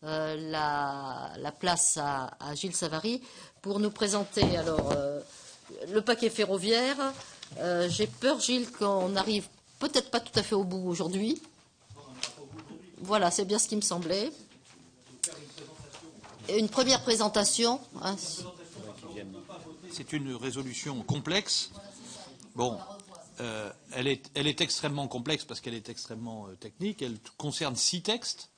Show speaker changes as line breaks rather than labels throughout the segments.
la place à Gilles Savary pour nous présenter alors le paquet ferroviaire. J'ai peur, Gilles, qu'on n'arrive peut-être pas tout à fait au bout aujourd'hui. Voilà, c'est bien ce qui me semblait. Et une première présentation. Hein.
C'est une résolution complexe. Bon, elle est extrêmement complexe parce qu'elle est extrêmement technique. Elle concerne 6 textes.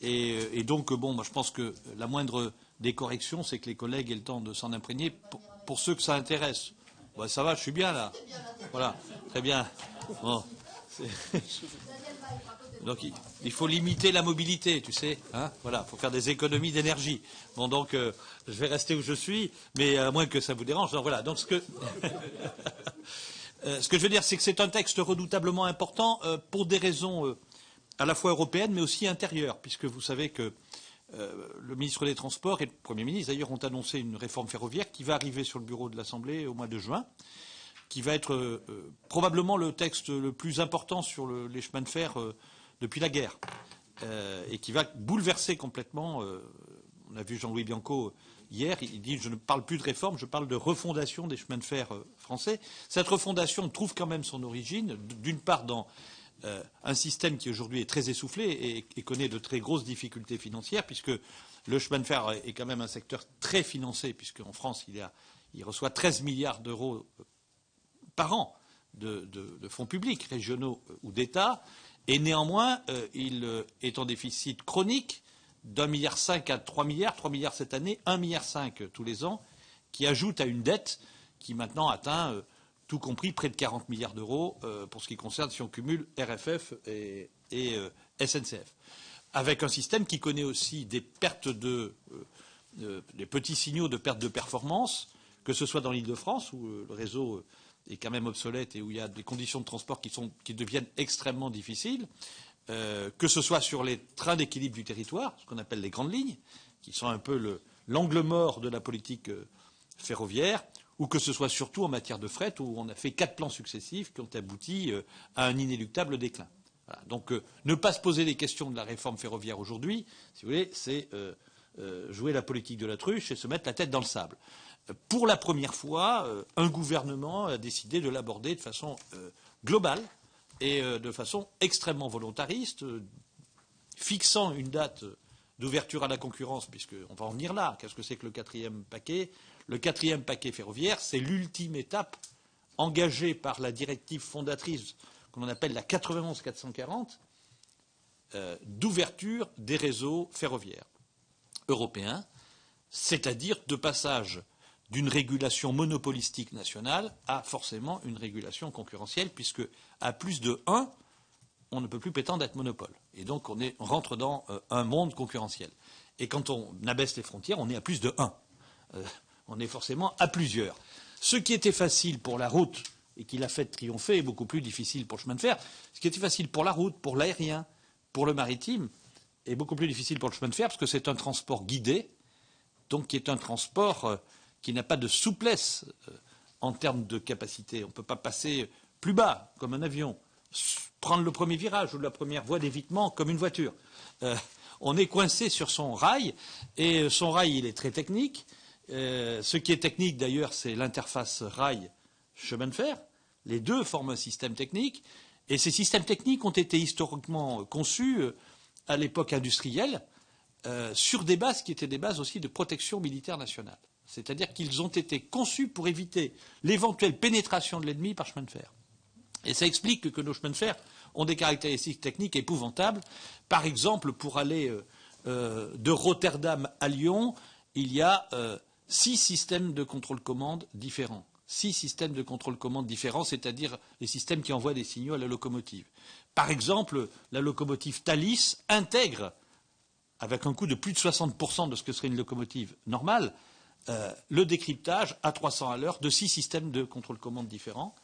Et donc, bon, moi, je pense que la moindre des corrections, c'est que les collègues aient le temps de s'en imprégner. Pour ceux que ça intéresse, bah, ça va, je suis bien là. Voilà, très bien. Bon, donc, il faut limiter la mobilité, tu sais. Hein, voilà, il faut faire des économies d'énergie. Bon, donc, je vais rester où je suis, mais à moins que ça vous dérange. Donc, voilà. Donc, ce que je veux dire, c'est que c'est un texte redoutablement important pour des raisons à la fois européennes, mais aussi intérieures, puisque vous savez que le ministre des Transports et le Premier ministre, d'ailleurs, ont annoncé une réforme ferroviaire qui va arriver sur le bureau de l'Assemblée au mois de juin, qui va être probablement le texte le plus important sur les chemins de fer depuis la guerre, et qui va bouleverser complètement. On a vu Jean-Louis Bianco hier, il dit « Je ne parle plus de réforme, je parle de refondation des chemins de fer français ». Cette refondation trouve quand même son origine, d'une part, dans un système qui aujourd'hui est très essoufflé et connaît de très grosses difficultés financières, puisque le chemin de fer est quand même un secteur très financé, puisqu'en France, il reçoit 13 milliards d'euros par an de fonds publics, régionaux ou d'État, et néanmoins, il est en déficit chronique d'1,5 milliard à 3 milliards, 3 milliards cette année, 1,5 milliard tous les ans, qui ajoute à une dette qui maintenant atteint tout compris près de 40 milliards d'euros pour ce qui concerne, si on cumule RFF et SNCF. Avec un système qui connaît aussi des pertes des petits signaux de perte de performance, que ce soit dans l'Île-de-France, où le réseau est quand même obsolète et où il y a des conditions de transport qui deviennent extrêmement difficiles, que ce soit sur les trains d'équilibre du territoire, ce qu'on appelle les grandes lignes, qui sont un peu l'angle mort de la politique ferroviaire, ou que ce soit surtout en matière de fret, où on a fait 4 plans successifs qui ont abouti à un inéluctable déclin. Voilà. Donc ne pas se poser les questions de la réforme ferroviaire aujourd'hui, si vous voulez, c'est jouer la politique de l'autruche et se mettre la tête dans le sable. Pour la première fois, un gouvernement a décidé de l'aborder de façon globale et de façon extrêmement volontariste, fixant une date d'ouverture à la concurrence, puisqu'on va en venir là. Qu'est-ce que c'est que le 4e paquet? Le 4e paquet ferroviaire, c'est l'ultime étape engagée par la directive fondatrice qu'on appelle la 91-440 d'ouverture des réseaux ferroviaires européens, c'est-à-dire de passage d'une régulation monopolistique nationale à forcément une régulation concurrentielle, puisque à plus de 1, on ne peut plus prétendre être monopole. Et donc on rentre dans un monde concurrentiel. Et quand on abaisse les frontières, on est à plus de 1. On est forcément à plusieurs. Ce qui était facile pour la route et qui l'a fait triompher est beaucoup plus difficile pour le chemin de fer. Ce qui était facile pour la route, pour l'aérien, pour le maritime, est beaucoup plus difficile pour le chemin de fer parce que c'est un transport guidé, donc qui est un transport qui n'a pas de souplesse en termes de capacité. On ne peut pas passer plus bas, comme un avion, prendre le premier virage ou la première voie d'évitement comme une voiture. On est coincé sur son rail, et son rail, il est très technique. Ce qui est technique, d'ailleurs, c'est l'interface rail-chemin de fer. Les deux forment un système technique. Et ces systèmes techniques ont été historiquement conçus à l'époque industrielle sur des bases qui étaient des bases aussi de protection militaire nationale. C'est-à-dire qu'ils ont été conçus pour éviter l'éventuelle pénétration de l'ennemi par chemin de fer. Et ça explique que nos chemins de fer ont des caractéristiques techniques épouvantables. Par exemple, pour aller de Rotterdam à Lyon, il y a 6 systèmes de contrôle-commande différents. 6 systèmes de contrôle-commande différents, c'est-à-dire les systèmes qui envoient des signaux à la locomotive. Par exemple, la locomotive Thalys intègre, avec un coût de plus de 60% de ce que serait une locomotive normale, le décryptage à 300 à l'heure de 6 systèmes de contrôle-commande différents.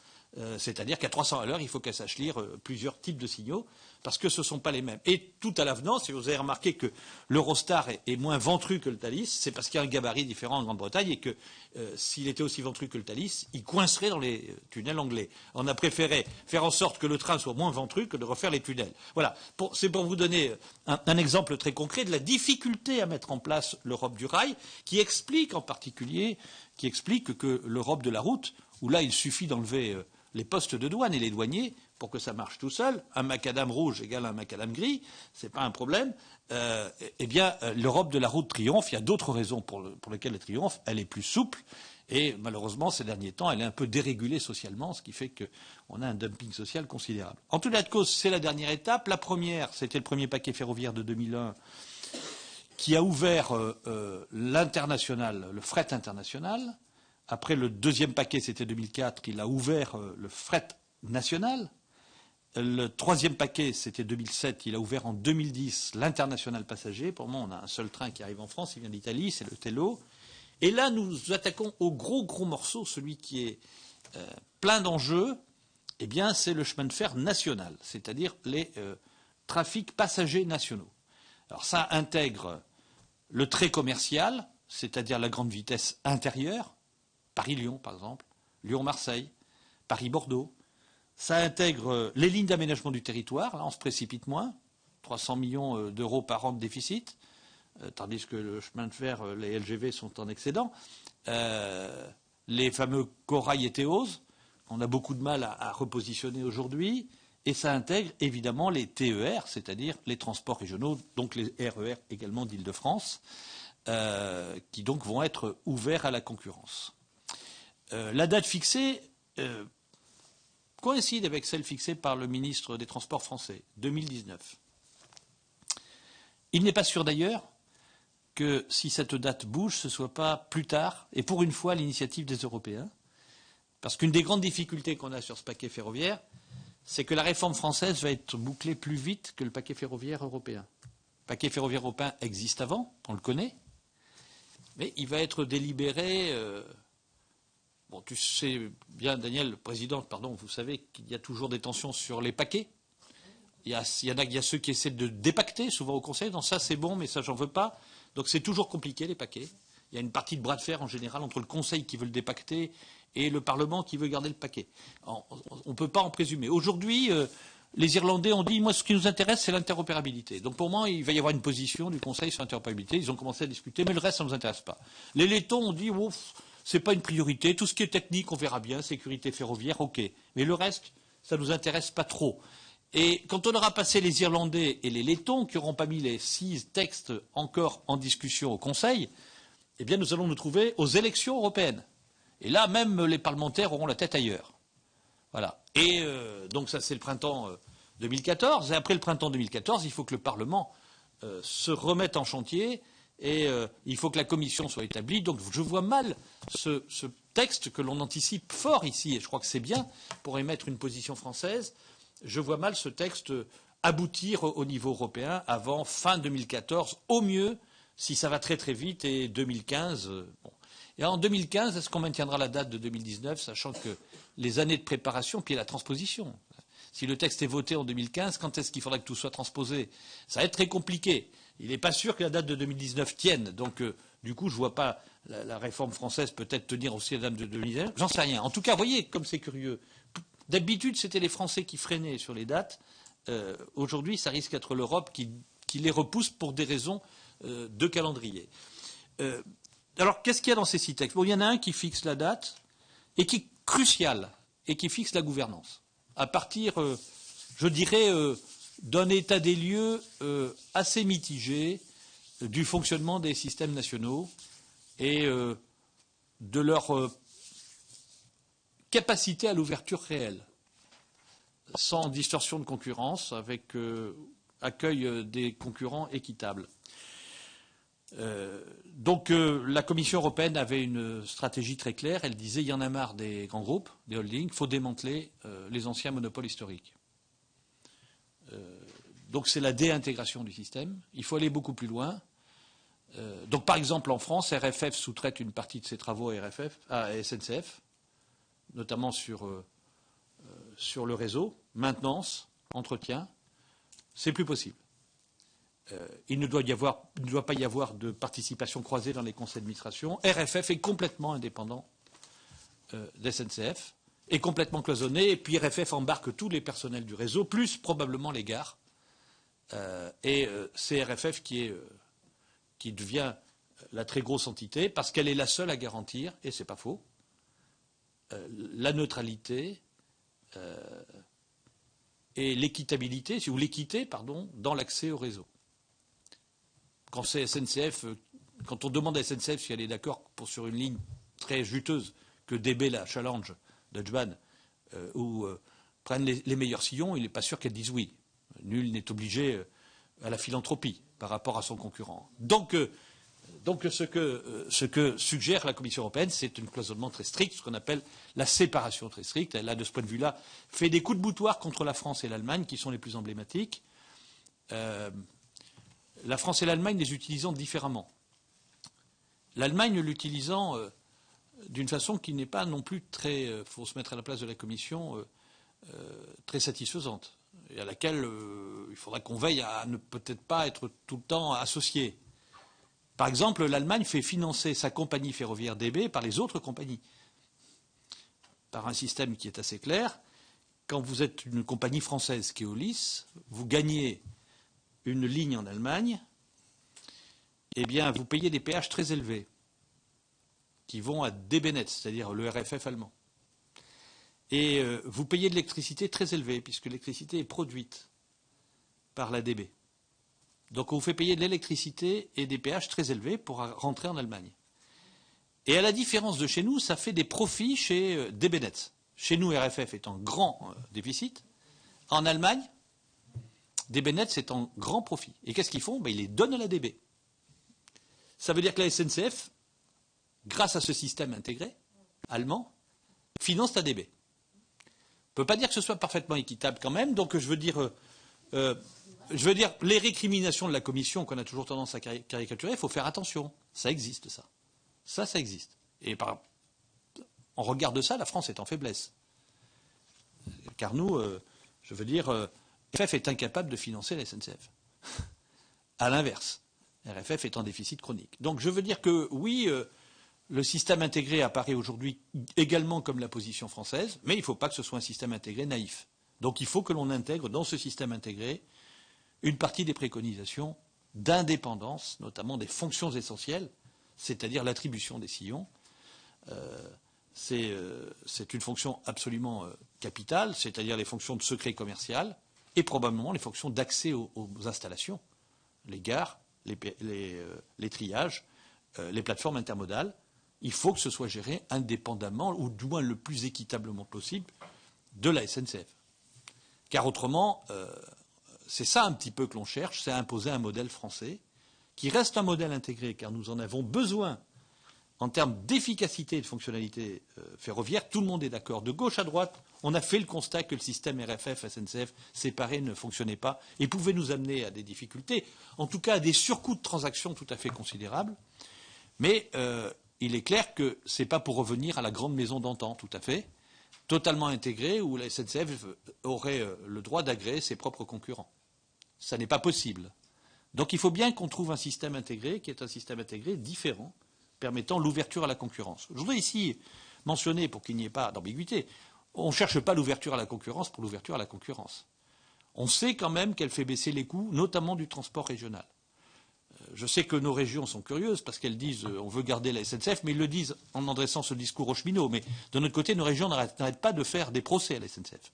C'est-à-dire qu'à 300 à l'heure, il faut qu'elle sache lire plusieurs types de signaux, parce que ce ne sont pas les mêmes. Et tout à l'avenant, si vous avez remarqué que l'Eurostar est moins ventru que le Thalys, c'est parce qu'il y a un gabarit différent en Grande-Bretagne et que s'il était aussi ventru que le Thalys, il coincerait dans les tunnels anglais. On a préféré faire en sorte que le train soit moins ventru que de refaire les tunnels. Voilà, c'est pour vous donner un exemple très concret de la difficulté à mettre en place l'Europe du rail, qui explique en particulier, que l'Europe de la route, où là il suffit d'enlever les postes de douane et les douaniers pour que ça marche tout seul, un macadam rouge égale un macadam gris, c'est pas un problème. L'Europe de la route triomphe. Il y a d'autres raisons pour lesquelles elle triomphe. Elle est plus souple et malheureusement ces derniers temps, elle est un peu dérégulée socialement, ce qui fait qu'on a un dumping social considérable. En tout état de cause, c'est la dernière étape. La première, c'était le premier paquet ferroviaire de 2001 qui a ouvert l'international, le fret international. Après, le deuxième paquet, c'était 2004, il a ouvert le fret national. Le troisième paquet, c'était 2007, il a ouvert en 2010 l'international passager. Pour le moment, on a un seul train qui arrive en France, il vient d'Italie, c'est le Tello. Et là, nous attaquons au gros morceau, celui qui est plein d'enjeux. Eh bien, c'est le chemin de fer national, c'est-à-dire les trafics passagers nationaux. Alors ça intègre le trait commercial, c'est-à-dire la grande vitesse intérieure, Paris-Lyon, par exemple, Lyon-Marseille, Paris-Bordeaux. Ça intègre les lignes d'aménagement du territoire. Là, on se précipite moins. 300 millions d'euros par an de déficit, tandis que le chemin de fer, les LGV sont en excédent. Les fameux Corail et Théose, on a beaucoup de mal à repositionner aujourd'hui. Et ça intègre évidemment les TER, c'est-à-dire les transports régionaux, donc les RER également d'Île-de-France, qui donc vont être ouverts à la concurrence. La date fixée coïncide avec celle fixée par le ministre des Transports français, 2019. Il n'est pas sûr d'ailleurs que si cette date bouge, ce ne soit pas plus tard, et pour une fois, l'initiative des Européens. Parce qu'une des grandes difficultés qu'on a sur ce paquet ferroviaire, c'est que la réforme française va être bouclée plus vite que le paquet ferroviaire européen. Le paquet ferroviaire européen existe avant, on le connaît, mais il va être délibéré. Bon, tu sais bien, Daniel, le président, pardon, vous savez qu'il y a toujours des tensions sur les paquets. Il y a ceux qui essaient de dépacter, souvent au Conseil. Non, ça c'est bon, mais ça j'en veux pas. Donc c'est toujours compliqué, les paquets. Il y a une partie de bras de fer en général entre le Conseil qui veut le dépacter et le Parlement qui veut garder le paquet. On ne peut pas en présumer. Aujourd'hui, les Irlandais ont dit, moi ce qui nous intéresse c'est l'interopérabilité. Donc pour moi, il va y avoir une position du Conseil sur l'interopérabilité. Ils ont commencé à discuter, mais le reste, ça ne nous intéresse pas. Les Lettons ont dit, ce n'est pas une priorité. Tout ce qui est technique, on verra bien. Sécurité ferroviaire, OK. Mais le reste, ça ne nous intéresse pas trop. Et quand on aura passé les Irlandais et les Lettons, qui n'auront pas mis les 6 textes encore en discussion au Conseil, eh bien nous allons nous trouver aux élections européennes. Et là, même les parlementaires auront la tête ailleurs. Voilà. Et donc ça, c'est le printemps 2014. Et après le printemps 2014, il faut que le Parlement se remette en chantier et il faut que la Commission soit établie. Donc je vois mal ce texte que l'on anticipe fort ici, et je crois que c'est bien pour émettre une position française. Je vois mal ce texte aboutir au niveau européen avant fin 2014, au mieux, si ça va très très vite, et 2015. Bon. Et en 2015, est-ce qu'on maintiendra la date de 2019, sachant que les années de préparation, puis la transposition. Si le texte est voté en 2015, quand est-ce qu'il faudra que tout soit transposé? Ça va être très compliqué. Il n'est pas sûr que la date de 2019 tienne. Donc, du coup, je ne vois pas la réforme française peut-être tenir aussi la date de 2019. J'en sais rien. En tout cas, vous voyez comme c'est curieux. D'habitude, c'était les Français qui freinaient sur les dates. Aujourd'hui, ça risque d'être l'Europe qui les repousse pour des raisons de calendrier. Alors, qu'est-ce qu'il y a dans ces 6 textes? Bon, il y en a un qui fixe la date et qui est crucial et qui fixe la gouvernance. À partir, je dirais, d'un état des lieux assez mitigé du fonctionnement des systèmes nationaux et de leur capacité à l'ouverture réelle, sans distorsion de concurrence, avec accueil des concurrents équitables. Donc la Commission européenne avait une stratégie très claire. Elle disait il y en a marre des grands groupes, des holdings, il faut démanteler les anciens monopoles historiques. Donc c'est la déintégration du système. Il faut aller beaucoup plus loin. Donc par exemple en France, RFF sous-traite une partie de ses travaux à SNCF, notamment sur sur le réseau, maintenance, entretien, c'est plus possible. Il ne doit pas y avoir de participation croisée dans les conseils d'administration. RFF est complètement indépendant d'SNCF, est complètement cloisonné, et puis RFF embarque tous les personnels du réseau, plus probablement les gares. C'est RFF qui devient la très grosse entité, parce qu'elle est la seule à garantir, et c'est pas faux, la neutralité et l'équitabilité, ou l'équité, pardon, dans l'accès au réseau. Quand c'est SNCF, quand on demande à SNCF si elle est d'accord sur une ligne très juteuse que DB, la Challenge, Dutchban, prennent les meilleurs sillons, il n'est pas sûr qu'elle dise oui. Nul n'est obligé à la philanthropie par rapport à son concurrent. Donc ce que suggère la Commission européenne, c'est un cloisonnement très strict, ce qu'on appelle la séparation très stricte. Elle a, de ce point de vue-là, fait des coups de boutoir contre la France et l'Allemagne, qui sont les plus emblématiques. La France et l'Allemagne les utilisant différemment. L'Allemagne l'utilisant d'une façon qui n'est pas non plus très, faut se mettre à la place de la Commission, très satisfaisante, et à laquelle il faudra qu'on veille à ne peut-être pas être tout le temps associé. Par exemple, l'Allemagne fait financer sa compagnie ferroviaire DB par les autres compagnies, par un système qui est assez clair. Quand vous êtes une compagnie française, Keolis, vous gagnez une ligne en Allemagne, eh bien, vous payez des péages très élevés qui vont à DB Netz, c'est-à-dire le RFF allemand. Et vous payez de l'électricité très élevée, puisque l'électricité est produite par la DB. Donc on vous fait payer de l'électricité et des péages très élevés pour rentrer en Allemagne. Et à la différence de chez nous, ça fait des profits chez DB Netz. Chez nous, RFF est en grand déficit. En Allemagne, DB Netz est en grand profit. Et qu'est-ce qu'ils font? Ils les donnent à la DB. Ça veut dire que la SNCF, grâce à ce système intégré allemand, finance la DB. On ne peut pas dire que ce soit parfaitement équitable quand même. Donc je veux dire, les récriminations de la Commission qu'on a toujours tendance à caricaturer, il faut faire attention. Ça existe, ça. Ça existe. Et en regard de ça, la France est en faiblesse. Car nous, je veux dire, RFF est incapable de financer la SNCF. À l'inverse, RFF est en déficit chronique. Donc je veux dire que oui, le système intégré apparaît aujourd'hui également comme la position française, mais il ne faut pas que ce soit un système intégré naïf. Donc il faut que l'on intègre dans ce système intégré une partie des préconisations d'indépendance, notamment des fonctions essentielles, c'est-à-dire l'attribution des sillons. C'est une fonction absolument capitale, c'est-à-dire les fonctions de secret commercial et probablement les fonctions d'accès aux installations, les gares, les triages, les plateformes intermodales. Il faut que ce soit géré indépendamment, ou du moins le plus équitablement possible, de la SNCF. Car autrement, c'est ça un petit peu que l'on cherche, c'est imposer un modèle français qui reste un modèle intégré, car nous en avons besoin en termes d'efficacité et de fonctionnalité ferroviaire. Tout le monde est d'accord. De gauche à droite, on a fait le constat que le système RFF-SNCF séparé ne fonctionnait pas et pouvait nous amener à des difficultés, en tout cas à des surcoûts de transactions tout à fait considérables. Mais il est clair que ce n'est pas pour revenir à la grande maison d'antan, tout à fait, totalement intégrée, où la SNCF aurait le droit d'agréer ses propres concurrents. Ça n'est pas possible. Donc il faut bien qu'on trouve un système intégré qui est un système intégré différent, permettant l'ouverture à la concurrence. Je voudrais ici mentionner, pour qu'il n'y ait pas d'ambiguïté, on ne cherche pas l'ouverture à la concurrence pour l'ouverture à la concurrence. On sait quand même qu'elle fait baisser les coûts, notamment du transport régional. Je sais que nos régions sont curieuses parce qu'elles disent on veut garder la SNCF, mais ils le disent en adressant ce discours aux cheminots. Mais de notre côté, nos régions n'arrêtent pas de faire des procès à la SNCF.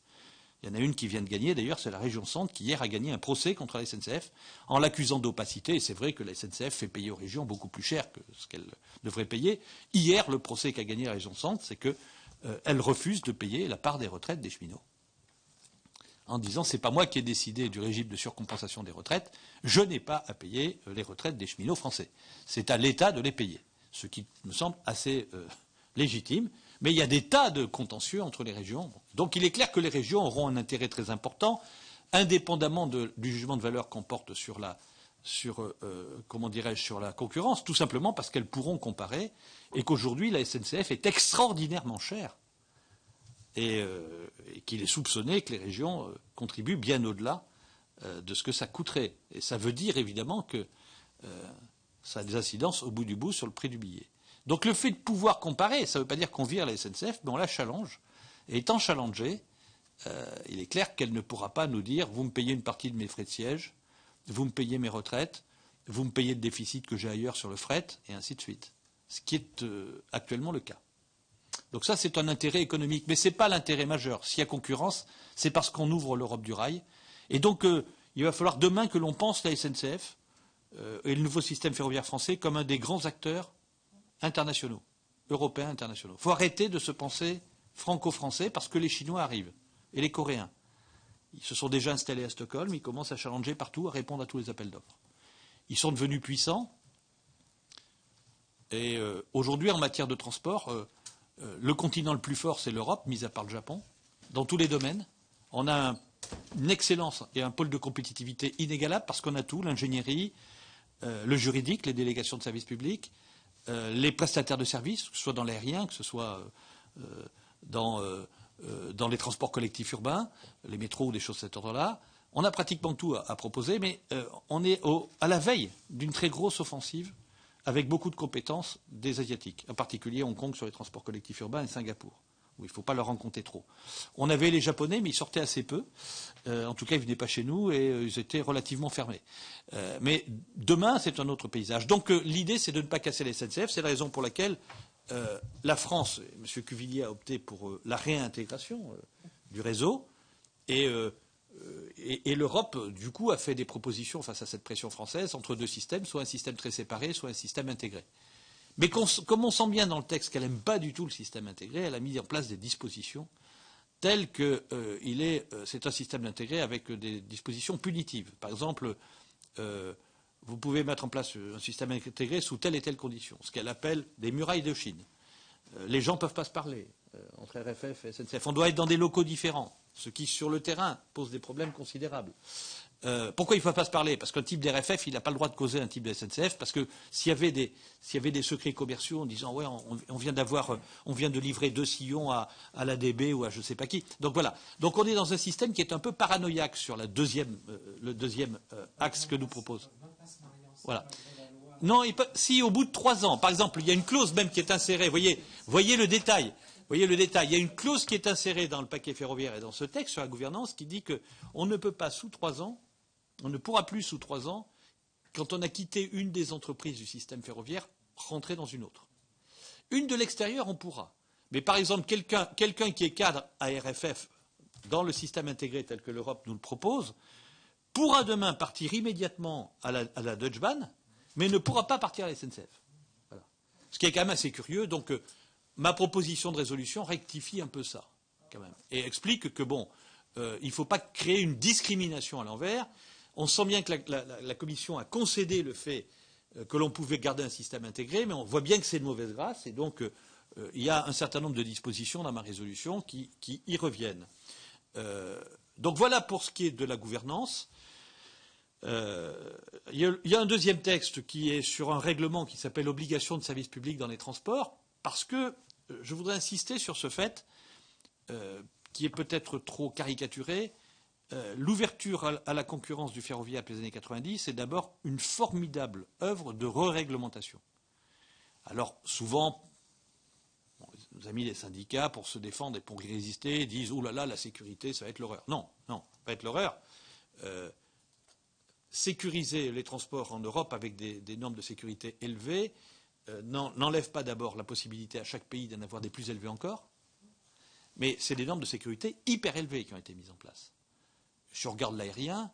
Il y en a une qui vient de gagner, d'ailleurs, c'est la région Centre qui hier a gagné un procès contre la SNCF en l'accusant d'opacité. Et c'est vrai que la SNCF fait payer aux régions beaucoup plus cher que ce qu'elle devrait payer. Hier, le procès qu'a gagné la région Centre, c'est qu'elle refuse de payer la part des retraites des cheminots. En disant c'est pas moi qui ai décidé du régime de surcompensation des retraites, je n'ai pas à payer les retraites des cheminots français. C'est à l'État de les payer, ce qui me semble assez légitime. Mais il y a des tas de contentieux entre les régions. Donc il est clair que les régions auront un intérêt très important, indépendamment du jugement de valeur qu'on porte sur la concurrence, tout simplement parce qu'elles pourront comparer et qu'aujourd'hui la SNCF est extraordinairement chère et qu'il est soupçonné que les régions contribuent bien au-delà de ce que ça coûterait. Et ça veut dire évidemment que ça a des incidences au bout du bout sur le prix du billet. Donc le fait de pouvoir comparer, ça ne veut pas dire qu'on vire la SNCF, mais on la challenge. Et étant challengée, il est clair qu'elle ne pourra pas nous dire « vous me payez une partie de mes frais de siège, vous me payez mes retraites, vous me payez le déficit que j'ai ailleurs sur le fret, et ainsi de suite ». Ce qui est actuellement le cas. Donc ça, c'est un intérêt économique. Mais ce n'est pas l'intérêt majeur. S'il y a concurrence, c'est parce qu'on ouvre l'Europe du rail. Et donc, il va falloir demain que l'on pense la SNCF et le nouveau système ferroviaire français comme un des grands acteurs internationaux, européens internationaux. Il faut arrêter de se penser franco-français parce que les Chinois arrivent et les Coréens. Ils se sont déjà installés à Stockholm, ils commencent à challenger partout, à répondre à tous les appels d'offres. Ils sont devenus puissants. Et aujourd'hui, en matière de transport, le continent le plus fort, c'est l'Europe, mis à part le Japon, dans tous les domaines. On a une excellence et un pôle de compétitivité inégalable parce qu'on a tout, l'ingénierie, le juridique, les délégations de services publics, les prestataires de services, que ce soit dans l'aérien, que ce soit dans les transports collectifs urbains, les métros ou des choses de cet ordre-là. On a pratiquement tout à proposer, mais on est à la veille d'une très grosse offensive avec beaucoup de compétences des Asiatiques, en particulier Hong Kong sur les transports collectifs urbains et Singapour, où il ne faut pas leur en compter trop. On avait les Japonais, mais ils sortaient assez peu. En tout cas, ils ne venaient pas chez nous et ils étaient relativement fermés. Mais demain, c'est un autre paysage. Donc l'idée, c'est de ne pas casser les SNCF. C'est la raison pour laquelle la France, et M. Cuvillier a opté pour la réintégration du réseau, et l'Europe, du coup, a fait des propositions face à cette pression française entre deux systèmes, soit un système très séparé, soit un système intégré. Mais comme on sent bien dans le texte qu'elle n'aime pas du tout le système intégré, elle a mis en place des dispositions telles que c'est un système intégré avec des dispositions punitives. Par exemple, vous pouvez mettre en place un système intégré sous telle et telle condition, ce qu'elle appelle des murailles de Chine. Les gens ne peuvent pas se parler entre RFF et SNCF. On doit être dans des locaux différents, ce qui, sur le terrain, pose des problèmes considérables. Pourquoi il ne faut pas se parler? Parce qu'un type d'RFF, il n'a pas le droit de causer un type de SNCF, parce que s'il y avait des secrets commerciaux en disant ouais, on vient de livrer 2 sillons à l'ADB ou à je ne sais pas qui. Donc voilà. Donc on est dans un système qui est un peu paranoïaque sur le deuxième axe que nous propose. Voilà. Non, si au bout de 3 ans, par exemple, il y a une clause même qui est insérée, voyez le détail. Voyez le détail. Il y a une clause qui est insérée dans le paquet ferroviaire et dans ce texte sur la gouvernance qui dit qu'on ne peut pas sous 3 ans, on ne pourra plus sous 3 ans, quand on a quitté une des entreprises du système ferroviaire, rentrer dans une autre. Une de l'extérieur, on pourra. Mais par exemple, quelqu'un qui est cadre à RFF dans le système intégré tel que l'Europe nous le propose, pourra demain partir immédiatement à la Deutsche Bahn, mais ne pourra pas partir à la SNCF. Voilà. Ce qui est quand même assez curieux. Donc, ma proposition de résolution rectifie un peu ça, quand même, et explique que, bon, il ne faut pas créer une discrimination à l'envers. On sent bien que la Commission a concédé le fait que l'on pouvait garder un système intégré, mais on voit bien que c'est de mauvaise grâce, et donc il y a un certain nombre de dispositions dans ma résolution qui y reviennent. Donc voilà pour ce qui est de la gouvernance. Il y a un deuxième texte qui est sur un règlement qui s'appelle obligation de service public dans les transports, parce que je voudrais insister sur ce fait, qui est peut-être trop caricaturé. L'ouverture à la concurrence du ferroviaire depuis les années 90 est d'abord une formidable œuvre de re-réglementation. Alors souvent, nos amis des syndicats, pour se défendre et pour y résister, disent « Oh là là, la sécurité, ça va être l'horreur ». Non, ça va être l'horreur. Sécuriser les transports en Europe avec des normes de sécurité élevées n'enlève pas d'abord la possibilité à chaque pays d'en avoir des plus élevées encore, mais c'est des normes de sécurité hyper élevées qui ont été mises en place. Si on regarde l'aérien,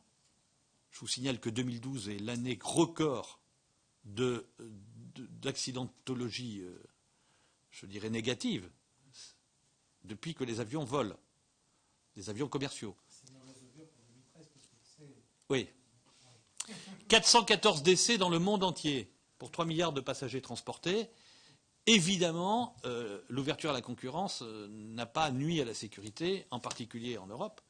je vous signale que 2012 est l'année record d'accidentologie, je dirais négative, depuis que les avions volent, des avions commerciaux. Oui. 414 décès dans le monde entier pour 3 milliards de passagers transportés. Évidemment, l'ouverture à la concurrence n'a pas nui à la sécurité, en particulier en Europe,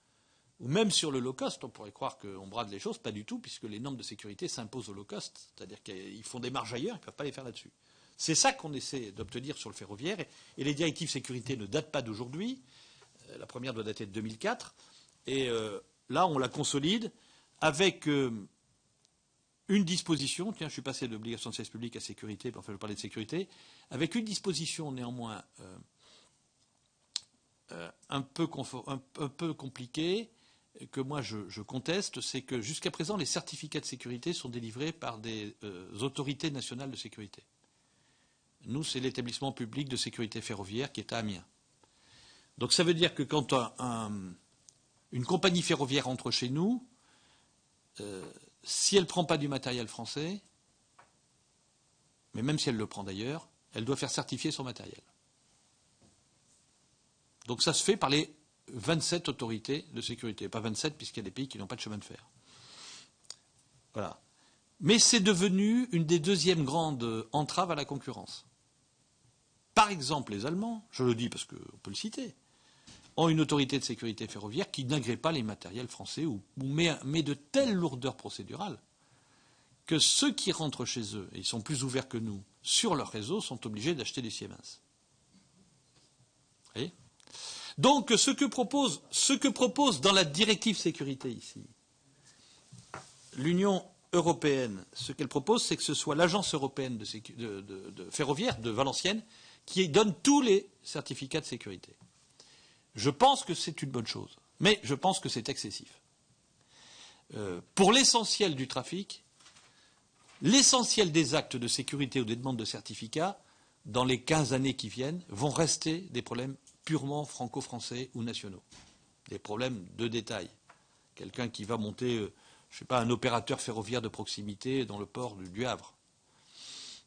ou même sur le low cost. On pourrait croire qu'on brade les choses, pas du tout, puisque les normes de sécurité s'imposent au low cost, c'est-à-dire qu'ils font des marges ailleurs, ils ne peuvent pas les faire là-dessus. C'est ça qu'on essaie d'obtenir sur le ferroviaire, et les directives sécurité ne datent pas d'aujourd'hui. La première doit dater de 2004. Et là, on la consolide avec une disposition. Tiens, je suis passé d'obligation de service public à sécurité, enfin, je vais parler de sécurité, avec une disposition néanmoins un peu compliquée, que moi je conteste, c'est que jusqu'à présent, les certificats de sécurité sont délivrés par des autorités nationales de sécurité. Nous, c'est l'établissement public de sécurité ferroviaire qui est à Amiens. Donc ça veut dire que quand une compagnie ferroviaire entre chez nous, si elle ne prend pas du matériel français, mais même si elle le prend d'ailleurs, elle doit faire certifier son matériel. Donc ça se fait par les 27 autorités de sécurité. Pas 27, puisqu'il y a des pays qui n'ont pas de chemin de fer. Voilà. Mais c'est devenu une des deuxièmes grandes entraves à la concurrence. Par exemple, les Allemands, je le dis parce qu'on peut le citer, ont une autorité de sécurité ferroviaire qui n'agrée pas les matériels français ou met de telles lourdeurs procédurales que ceux qui rentrent chez eux, et ils sont plus ouverts que nous, sur leur réseau, sont obligés d'acheter des Siemens. Vous voyez ? Donc, ce que propose dans la directive sécurité ici, l'Union européenne, ce qu'elle propose, c'est que ce soit l'agence européenne de ferroviaire de Valenciennes qui donne tous les certificats de sécurité. Je pense que c'est une bonne chose, mais je pense que c'est excessif. Pour l'essentiel du trafic, l'essentiel des actes de sécurité ou des demandes de certificats, dans les 15 années qui viennent, vont rester des problèmes purement franco-français ou nationaux. Des problèmes de détail. Quelqu'un qui va monter, je ne sais pas, un opérateur ferroviaire de proximité dans le port du Havre.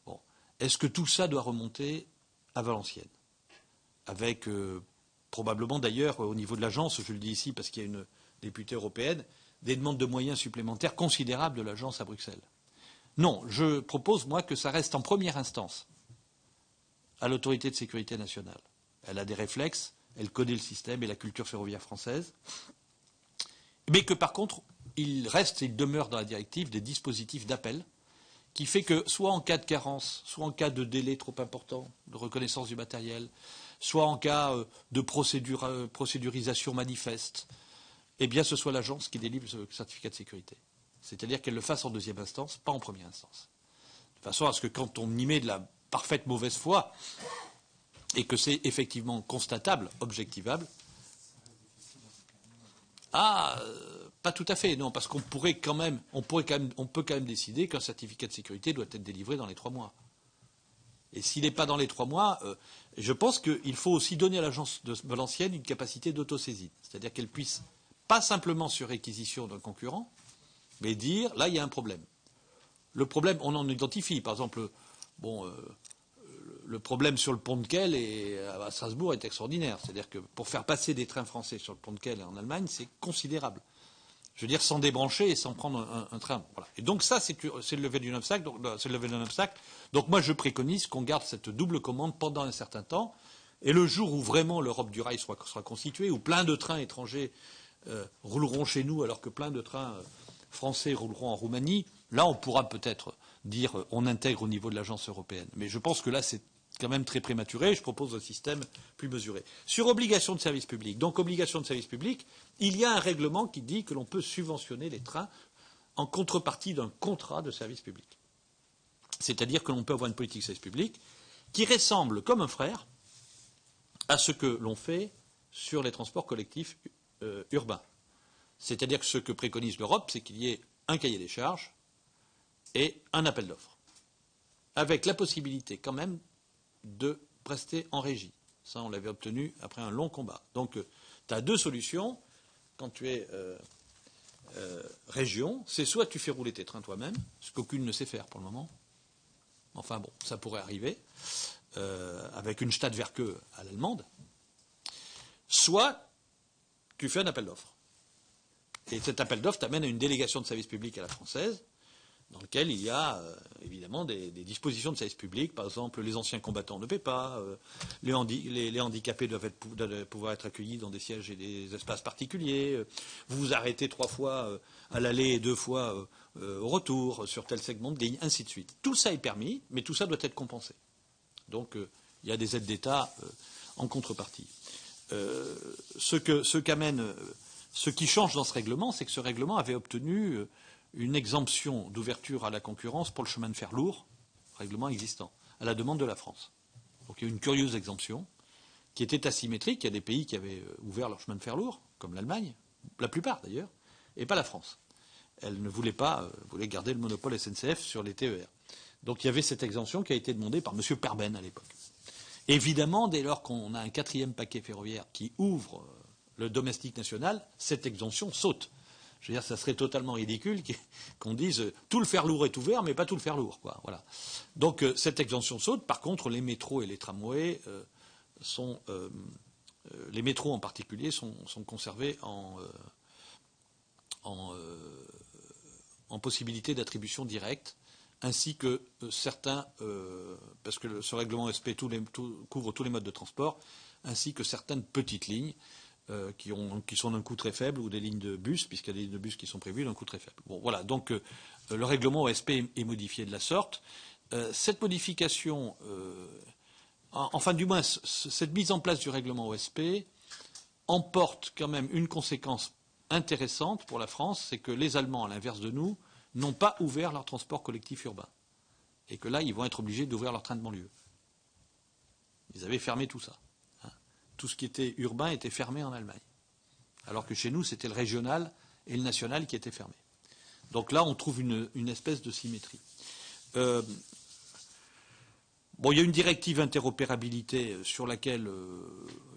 Bon. Est-ce que tout ça doit remonter à Valenciennes? Avec probablement d'ailleurs, au niveau de l'agence, je le dis ici parce qu'il y a une députée européenne, des demandes de moyens supplémentaires considérables de l'agence à Bruxelles. Non, je propose, moi, que ça reste en première instance à l'autorité de sécurité nationale. Elle a des réflexes, elle connaît le système et la culture ferroviaire française, mais que par contre, il demeure dans la directive des dispositifs d'appel qui fait que soit en cas de carence, soit en cas de délai trop important de reconnaissance du matériel, soit en cas de procédurisation manifeste, eh bien ce soit l'agence qui délivre ce certificat de sécurité. C'est-à-dire qu'elle le fasse en deuxième instance, pas en première instance. De façon à ce que quand on y met de la parfaite mauvaise foi, et que c'est effectivement constatable, objectivable, pas tout à fait, non, parce qu'on peut quand même décider qu'un certificat de sécurité doit être délivré dans les 3 mois. Et s'il n'est pas dans les 3 mois, je pense qu'il faut aussi donner à l'agence de Valenciennes une capacité d'autosaisine. C'est-à-dire qu'elle puisse, pas simplement sur réquisition d'un concurrent, mais dire, là, il y a un problème. Le problème, on en identifie. Par exemple, le problème sur le pont de Kehl à Strasbourg est extraordinaire. C'est-à-dire que pour faire passer des trains français sur le pont de Kehl en Allemagne, c'est considérable. Je veux dire, sans débrancher et sans prendre un train. Voilà. Et donc ça, c'est le lever d'un obstacle. Donc moi, je préconise qu'on garde cette double commande pendant un certain temps. Et le jour où vraiment l'Europe du rail sera constituée, où plein de trains étrangers rouleront chez nous, alors que plein de trains français rouleront en Roumanie, là, on pourra peut-être dire on intègre au niveau de l'agence européenne. Mais je pense que là, c'est quand même très prématuré. Je propose un système plus mesuré. Sur obligation de service public, donc obligation de service public, il y a un règlement qui dit que l'on peut subventionner les trains en contrepartie d'un contrat de service public. C'est-à-dire que l'on peut avoir une politique de service public qui ressemble comme un frère à ce que l'on fait sur les transports collectifs urbains. C'est-à-dire que ce que préconise l'Europe, c'est qu'il y ait un cahier des charges et un appel d'offres, avec la possibilité quand même de prester en régie. Ça, on l'avait obtenu après un long combat. Donc, tu as 2 solutions quand tu es région. C'est soit tu fais rouler tes trains toi-même, ce qu'aucune ne sait faire pour le moment. Enfin bon, ça pourrait arriver, avec une Stadtwerke à l'allemande. Soit tu fais un appel d'offres. Et cet appel d'offres t'amène à une délégation de service public à la française, dans lequel il y a évidemment des dispositions de service public. Par exemple, les anciens combattants ne paient pas, les handicapés doivent pouvoir être accueillis dans des sièges et des espaces particuliers, vous vous arrêtez 3 fois à l'aller et 2 fois au retour sur tel segment de ligne, ainsi de suite. Tout ça est permis, mais tout ça doit être compensé. Donc il y a des aides d'État en contrepartie. ce qui change dans ce règlement, c'est que ce règlement avait obtenu une exemption d'ouverture à la concurrence pour le chemin de fer lourd, règlement existant, à la demande de la France. Donc il y a eu une curieuse exemption qui était asymétrique. Il y a des pays qui avaient ouvert leur chemin de fer lourd, comme l'Allemagne, la plupart d'ailleurs, et pas la France. Elle ne voulait pas, voulait garder le monopole SNCF sur les TER. Donc il y avait cette exemption qui a été demandée par M. Perben à l'époque. Évidemment, dès lors qu'on a un quatrième paquet ferroviaire qui ouvre le domestique national, cette exemption saute. Je veux dire, ça serait totalement ridicule qu'on dise tout le fer lourd est ouvert, mais pas tout le fer lourd, quoi. Voilà. Donc cette exemption saute. Par contre, les métros et les tramways les métros en particulier sont conservés en possibilité d'attribution directe, ainsi que certains, parce que ce règlement OSP couvre tous les modes de transport, ainsi que certaines petites lignes qui sont d'un coût très faible, ou des lignes de bus, puisqu'il y a des lignes de bus qui sont prévues d'un coût très faible. Bon, voilà, donc le règlement OSP est modifié de la sorte. Cette modification, enfin du moins cette mise en place du règlement OSP emporte quand même une conséquence intéressante pour la France, c'est que les Allemands, à l'inverse de nous, n'ont pas ouvert leur transport collectif urbain. Et que là, ils vont être obligés d'ouvrir leur train de banlieue. Ils avaient fermé tout ça. Tout ce qui était urbain était fermé en Allemagne. Alors que chez nous, c'était le régional et le national qui étaient fermés. Donc là, on trouve une espèce de symétrie. Bon, il y a une directive interopérabilité sur laquelle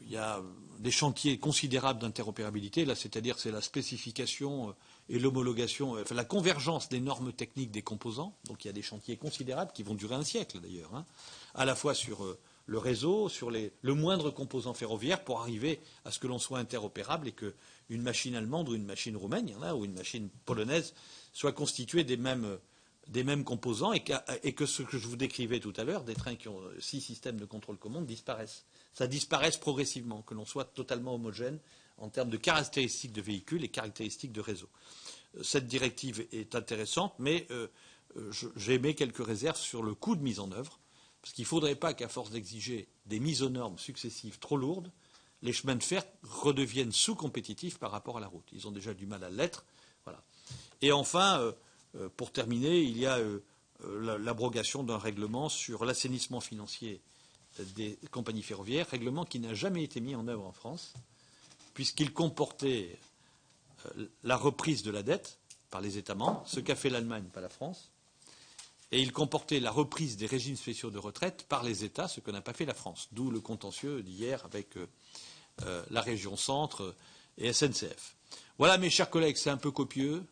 il y a des chantiers considérables d'interopérabilité. Là, c'est-à-dire c'est la spécification et l'homologation, enfin, la convergence des normes techniques des composants. Donc il y a des chantiers considérables qui vont durer un siècle d'ailleurs, à la fois sur le réseau, sur le moindre composant ferroviaire, pour arriver à ce que l'on soit interopérable et qu'une machine allemande ou une machine roumaine, il y en a, ou une machine polonaise, soit constituée des mêmes composants, et que ce que je vous décrivais tout à l'heure, des trains qui ont 6 systèmes de contrôle commande, disparaissent. Ça disparaisse progressivement, que l'on soit totalement homogène en termes de caractéristiques de véhicules et caractéristiques de réseau. Cette directive est intéressante, mais j'ai émis quelques réserves sur le coût de mise en œuvre, parce qu'il ne faudrait pas qu'à force d'exiger des mises aux normes successives trop lourdes, les chemins de fer redeviennent sous-compétitifs par rapport à la route. Ils ont déjà du mal à l'être. Voilà. Et enfin, pour terminer, il y a l'abrogation d'un règlement sur l'assainissement financier des compagnies ferroviaires, règlement qui n'a jamais été mis en œuvre en France, puisqu'il comportait la reprise de la dette par les États membres, ce qu'a fait l'Allemagne, pas la France, et il comportait la reprise des régimes spéciaux de retraite par les États, ce que n'a pas fait la France, d'où le contentieux d'hier avec la région Centre et SNCF. Voilà, mes chers collègues, c'est un peu copieux.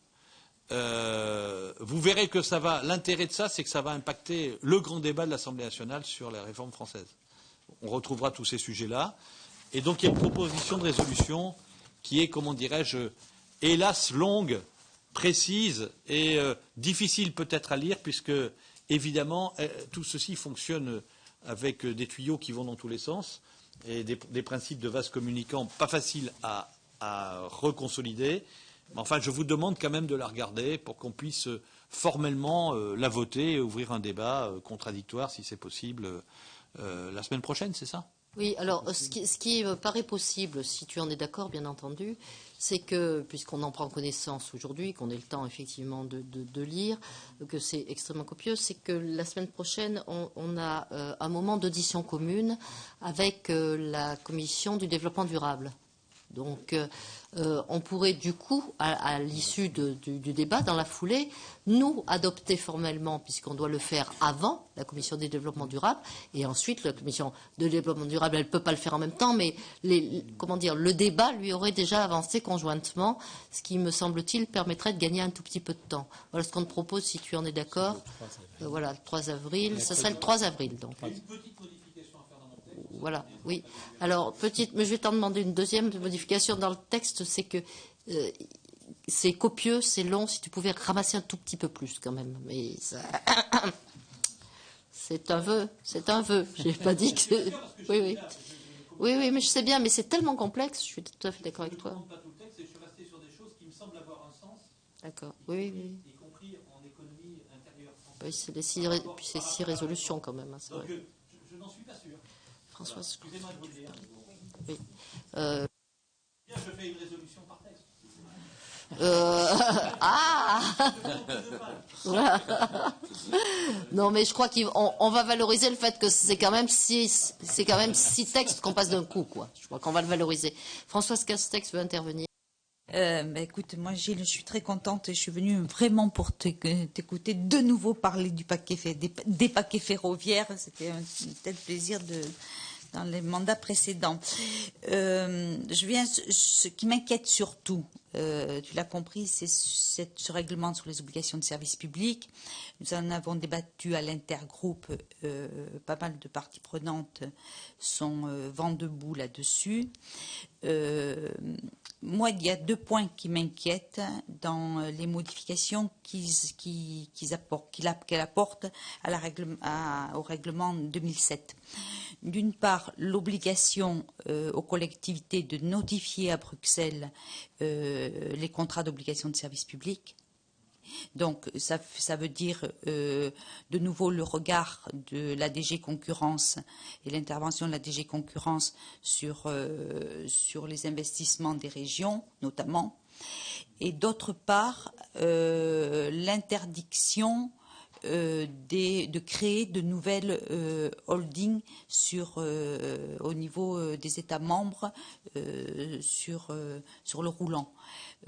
Vous verrez que ça va. L'intérêt de ça, c'est que ça va impacter le grand débat de l'Assemblée nationale sur la réforme française. On retrouvera tous ces sujets-là. Et donc, il y a une proposition de résolution qui est, comment dirais-je, hélas longue, précise et difficile peut-être à lire, puisque, évidemment, tout ceci fonctionne avec des tuyaux qui vont dans tous les sens et des principes de vase communicant pas faciles à reconsolider. Mais enfin, je vous demande quand même de la regarder pour qu'on puisse formellement la voter et ouvrir un débat contradictoire, si c'est possible, la semaine prochaine, c'est ça?
Oui, alors ce qui me paraît possible, si tu en es d'accord, bien entendu, c'est que, puisqu'on en prend connaissance aujourd'hui, qu'on ait le temps effectivement de lire, que c'est extrêmement copieux, c'est que la semaine prochaine, on a un moment d'audition commune avec la Commission du développement durable. Donc, on pourrait du coup, à l'issue du débat, dans la foulée, nous adopter formellement, puisqu'on doit le faire avant la Commission du développement durable, et ensuite la Commission de développement durable, elle ne peut pas le faire en même temps, mais le débat lui aurait déjà avancé conjointement, ce qui, me semble-t-il, permettrait de gagner un tout petit peu de temps. Voilà ce qu'on te propose, si tu en es d'accord. Voilà, le 3 avril, ça serait le 3 avril. Donc. Voilà, oui. Alors, mais je vais t'en demander une deuxième modification dans le texte, c'est que c'est copieux, c'est long, si tu pouvais ramasser un tout petit peu plus quand même. Mais ça... c'est un vœu. Je n'ai pas dit que... Oui, mais je sais bien, mais c'est tellement complexe, je suis tout à fait d'accord avec toi.
Je ne pas tout le texte, et je suis resté sur des choses qui me semblent avoir un sens.
D'accord, oui.
Y compris en économie intérieure.
Oui, c'est 6 résolutions quand même, hein, c'est vrai.
Je n'en suis pas sûr.
François,
excusez-moi de vous le dire.
Oui.
Bien, je fais une résolution par texte.
Non, mais je crois qu'on va valoriser le fait que c'est quand même six textes qu'on passe d'un coup, quoi. Je crois qu'on va le valoriser. Françoise Castex veut intervenir.
Écoute, moi Gilles, je suis très contente et je suis venue vraiment pour t'écouter de nouveau parler du des paquets ferroviaires. C'était un tel plaisir dans les mandats précédents. Ce qui m'inquiète surtout, tu l'as compris, c'est ce règlement sur les obligations de service public. Nous en avons débattu à l'intergroupe. Pas mal de parties prenantes sont vent debout là-dessus. Moi, il y a 2 points qui m'inquiètent dans les modifications qu'elle apporte au règlement 2007. D'une part, l'obligation aux collectivités de notifier à Bruxelles les contrats d'obligation de service public. Donc, ça veut dire de nouveau le regard de la DG Concurrence et l'intervention de la DG Concurrence sur les investissements des régions, notamment. Et d'autre part, l'interdiction de créer de nouvelles holdings au niveau des États membres sur le roulant.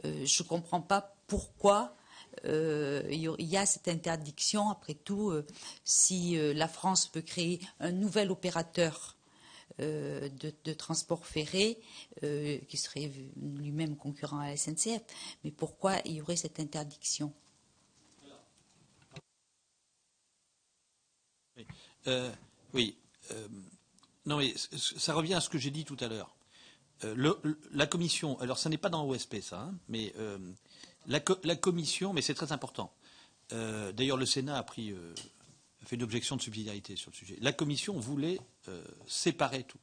Je ne comprends pas pourquoi il y a cette interdiction. Après tout, si la France veut créer un nouvel opérateur de transport ferré qui serait lui-même concurrent à la SNCF, mais pourquoi il y aurait cette interdiction?
Non, mais ça revient à ce que j'ai dit tout à l'heure. La commission, alors ça n'est pas dans l'OSP ça, hein, mais la commission, mais c'est très important. D'ailleurs, le Sénat a fait une objection de subsidiarité sur le sujet. La commission voulait séparer tout.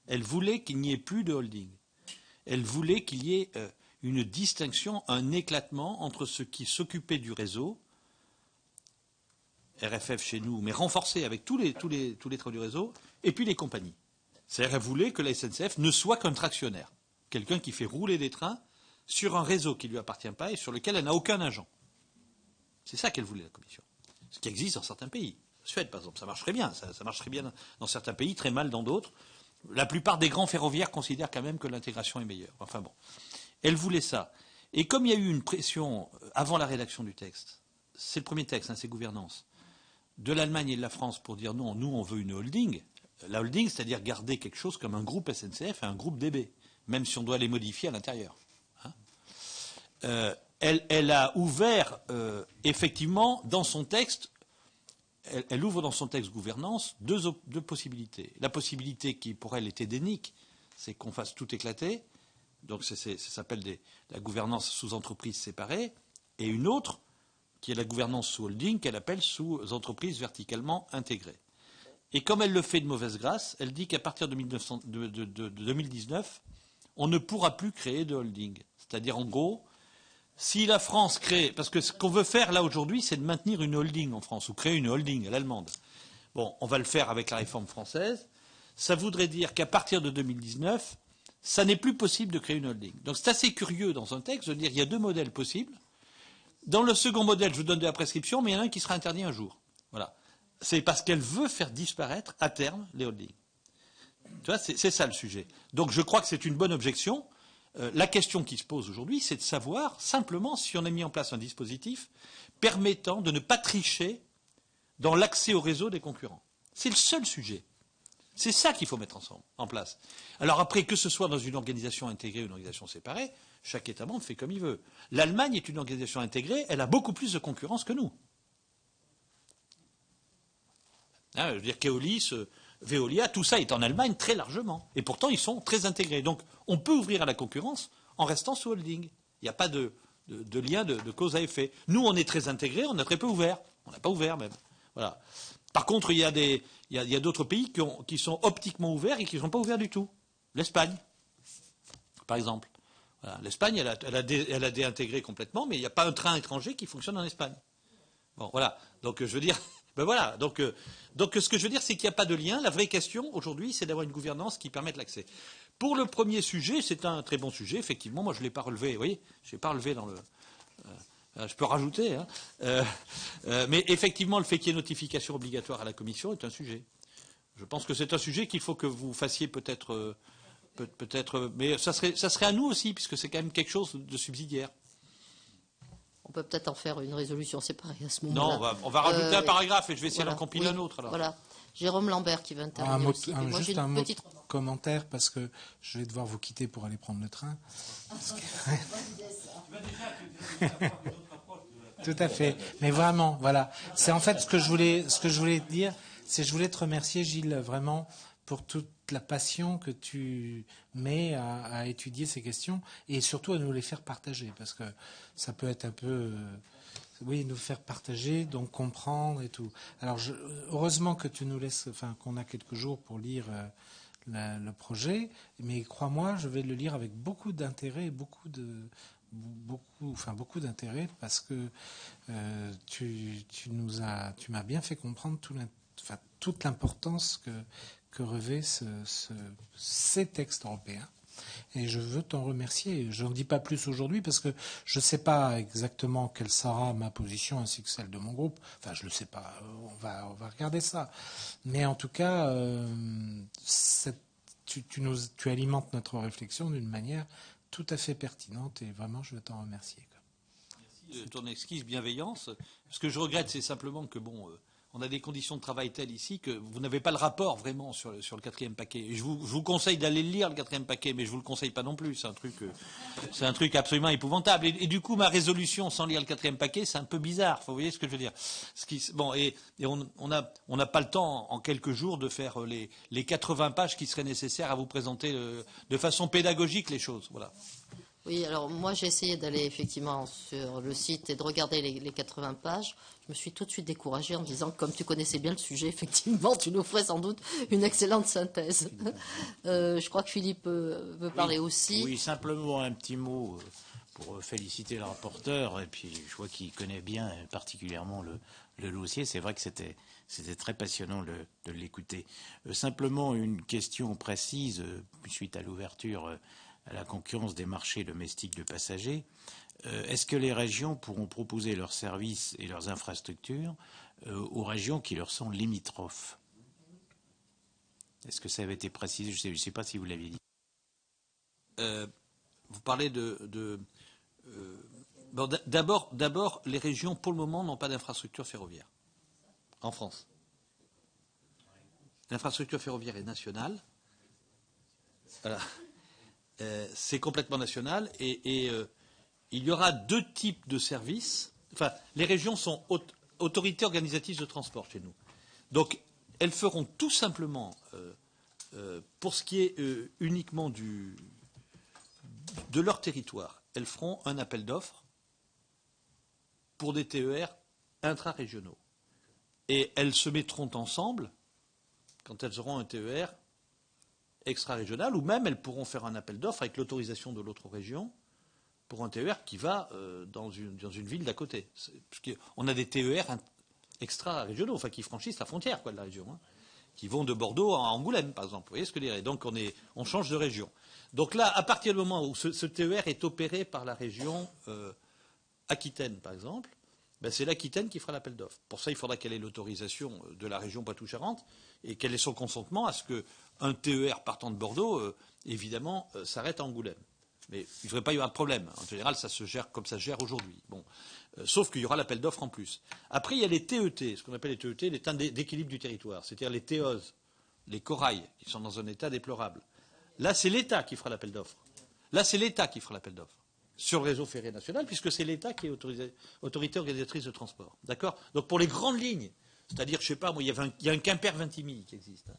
Elle voulait qu'il n'y ait plus de holding. Elle voulait qu'il y ait une distinction, un éclatement entre ceux qui s'occupaient du réseau, RFF chez nous, mais renforcé avec tous les travaux du réseau, et puis les compagnies. C'est-à-dire qu'elle voulait que la SNCF ne soit qu'un tractionnaire, quelqu'un qui fait rouler des trains sur un réseau qui ne lui appartient pas et sur lequel elle n'a aucun agent. C'est ça qu'elle voulait, la Commission. Ce qui existe dans certains pays. Suède, par exemple, ça marcherait bien. Ça marcherait bien dans certains pays, très mal dans d'autres. La plupart des grands ferroviaires considèrent quand même que l'intégration est meilleure. Enfin bon. Elle voulait ça. Et comme il y a eu une pression avant la rédaction du texte, c'est le premier texte, hein, c'est gouvernance, de l'Allemagne et de la France pour dire non, nous on veut une holding. La holding, c'est-à-dire garder quelque chose comme un groupe SNCF et un groupe DB, même si on doit les modifier à l'intérieur. Hein. Elle a ouvert effectivement dans son texte, elle ouvre dans son texte gouvernance deux possibilités. La possibilité qui pour elle est édénique, c'est qu'on fasse tout éclater, donc ça s'appelle la gouvernance sous entreprise séparée, et une autre qui est la gouvernance sous holding qu'elle appelle sous entreprise verticalement intégrée. Et comme elle le fait de mauvaise grâce, elle dit qu'à partir de 2019, on ne pourra plus créer de holding. C'est-à-dire en gros, si la France crée, parce que ce qu'on veut faire là aujourd'hui, c'est de maintenir une holding en France, ou créer une holding à l'allemande. Bon, on va le faire avec la réforme française. Ça voudrait dire qu'à partir de 2019, ça n'est plus possible de créer une holding. Donc c'est assez curieux dans un texte de dire qu'il y a 2 modèles possibles. Dans le second modèle, je vous donne de la prescription, mais il y en a un qui sera interdit un jour. Voilà. C'est parce qu'elle veut faire disparaître à terme les holdings. Tu vois, c'est ça le sujet. Donc je crois que c'est une bonne objection. La question qui se pose aujourd'hui, c'est de savoir simplement si on a mis en place un dispositif permettant de ne pas tricher dans l'accès au réseau des concurrents. C'est le seul sujet. C'est ça qu'il faut mettre en place. Alors après, que ce soit dans une organisation intégrée ou une organisation séparée, chaque État membre fait comme il veut. L'Allemagne est une organisation intégrée, elle a beaucoup plus de concurrence que nous. Hein, je veux dire Keolis, Veolia, tout ça est en Allemagne très largement. Et pourtant, ils sont très intégrés. Donc, on peut ouvrir à la concurrence en restant sous holding. Il n'y a pas de lien de cause à effet. Nous, on est très intégrés, on est très peu ouverts. On n'a pas ouvert même. Voilà. Par contre, il y a d'autres pays qui sont optiquement ouverts et qui ne sont pas ouverts du tout. L'Espagne, par exemple. Voilà. L'Espagne, elle a déintégré complètement, mais il n'y a pas un train étranger qui fonctionne en Espagne. Bon, voilà. Donc, je veux dire, Ben voilà, donc ce que je veux dire, c'est qu'il n'y a pas de lien. La vraie question, aujourd'hui, c'est d'avoir une gouvernance qui permette l'accès. Pour le premier sujet, c'est un très bon sujet, effectivement. Moi, je ne l'ai pas relevé, vous voyez, je n'ai pas relevé dans le... je peux rajouter, hein. Mais effectivement, le fait qu'il y ait notification obligatoire à la Commission est un sujet. Je pense que c'est un sujet qu'il faut que vous fassiez peut-être... mais ça serait à nous aussi, puisque c'est quand même quelque chose de subsidiaire.
On peut peut-être en faire une résolution séparée à ce moment-là.
Non, on va rajouter un paragraphe et je vais essayer d'en compiler un autre. Alors.
Voilà. Jérôme Lambert qui va intervenir aussi.
Juste un mot de commentaire, parce que je vais devoir vous quitter pour aller prendre le train. Tout à fait. Mais vraiment, voilà. C'est en fait ce que je voulais dire, c'est je voulais te remercier, Gilles, vraiment, pour toute la passion que tu mets à étudier ces questions et surtout à nous les faire partager, parce que ça peut être un peu... oui, nous faire partager, donc comprendre et tout. Alors, heureusement que tu nous laisses, enfin, qu'on a quelques jours pour lire le projet, mais crois-moi, je vais le lire avec beaucoup d'intérêt, beaucoup d'intérêt, parce que tu m'as bien fait comprendre toute l'importance que revêt ces textes européens. Et je veux t'en remercier. Je n'en dis pas plus aujourd'hui parce que je ne sais pas exactement quelle sera ma position ainsi que celle de mon groupe. Enfin, je ne le sais pas. On va regarder ça. Mais en tout cas, tu alimentes notre réflexion d'une manière tout à fait pertinente et vraiment, je veux t'en remercier.
Merci de ton exquise bienveillance. Ce que je regrette, c'est simplement que, on a des conditions de travail telles ici que vous n'avez pas le rapport vraiment sur le 4e paquet. Et je vous conseille d'aller le lire, le 4e paquet, mais je ne vous le conseille pas non plus. C'est un truc absolument épouvantable. Et du coup, ma résolution sans lire le 4e paquet, c'est un peu bizarre. Vous voyez ce que je veux dire? On n'a pas le temps en quelques jours de faire les 80 pages qui seraient nécessaires à vous présenter de façon pédagogique les choses. Voilà.
Oui, alors moi j'ai essayé d'aller effectivement sur le site et de regarder les 80 pages. Je me suis tout de suite découragée en me disant que comme tu connaissais bien le sujet, effectivement, tu nous ferais sans doute une excellente synthèse. Je crois que Philippe veut parler aussi.
Oui, simplement un petit mot pour féliciter le rapporteur. Et puis je vois qu'il connaît bien particulièrement le dossier. C'est vrai que c'était très passionnant de l'écouter. Simplement une question précise suite à l'ouverture à la concurrence des marchés domestiques de passagers. Est-ce que les régions pourront proposer leurs services et leurs infrastructures aux régions qui leur sont limitrophes? Est-ce que ça avait été précisé? Je ne sais pas si vous l'aviez dit.
Vous parlez d'abord, les régions, pour le moment, n'ont pas d'infrastructure ferroviaire en France. L'infrastructure ferroviaire est nationale. Voilà. C'est complètement national et il y aura deux types de services. Enfin, les régions sont autorités organisatives de transport chez nous. Donc, elles feront tout simplement, pour ce qui est uniquement de leur territoire, elles feront un appel d'offres pour des TER intra-régionaux. Et elles se mettront ensemble quand elles auront un TER extra-régional, ou même elles pourront faire un appel d'offres avec l'autorisation de l'autre région pour un TER qui va dans une ville d'à côté. On a des TER extra-régionaux, enfin qui franchissent la frontière de la région, hein, qui vont de Bordeaux à Angoulême, par exemple. Vous voyez ce que je dirais? Donc on change de région. Donc là, à partir du moment où ce TER est opéré par la région Aquitaine, par exemple, c'est l'Aquitaine qui fera l'appel d'offres. Pour ça, il faudra qu'elle ait l'autorisation de la région Poitou-Charentes et qu'elle ait son consentement à ce qu'un TER partant de Bordeaux, évidemment, s'arrête à Angoulême. Mais il ne devrait pas y avoir de problème. En général, ça se gère comme ça se gère aujourd'hui. Bon. Sauf qu'il y aura l'appel d'offres en plus. Après, il y a les TET, ce qu'on appelle les TET, les temps d'équilibre du territoire. C'est-à-dire les TEOS, les corails, qui sont dans un état déplorable. Là, c'est l'État qui fera l'appel d'offres. Sur le réseau ferré national, puisque c'est l'État qui est autorité organisatrice de transport. D'accord? Donc pour les grandes lignes, c'est-à-dire, je ne sais pas, moi, il y a un Quimper-Vintimille qui existe. Hein.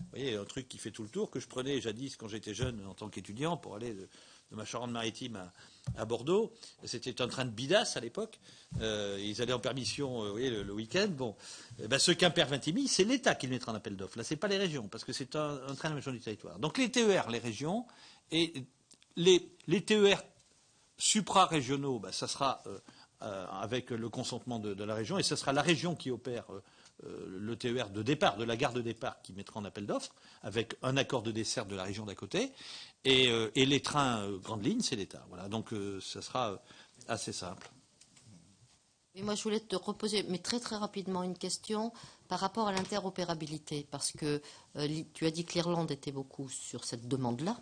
Vous voyez, un truc qui fait tout le tour, que je prenais jadis quand j'étais jeune en tant qu'étudiant pour aller de ma Charente-Maritime à Bordeaux. C'était un train de bidasse à l'époque. Ils allaient en permission vous voyez, le week-end. Bon, ce Quimper-Vintimille, c'est l'État qui le mettra en appel d'offres. Là, ce n'est pas les régions, parce que c'est un train d'aménagement du territoire. Donc les TER, les régions, et les TER supra-régionaux, ça sera avec le consentement de la région, et ce sera la région qui opère le TER de départ, de la gare de départ qui mettra en appel d'offres, avec un accord de dessert de la région d'à côté, et les trains grandes lignes, c'est l'État. Voilà, donc ça sera assez simple.
Et moi, je voulais te reposer, mais très très rapidement, une question par rapport à l'interopérabilité, parce que tu as dit que l'Irlande était beaucoup sur cette demande-là.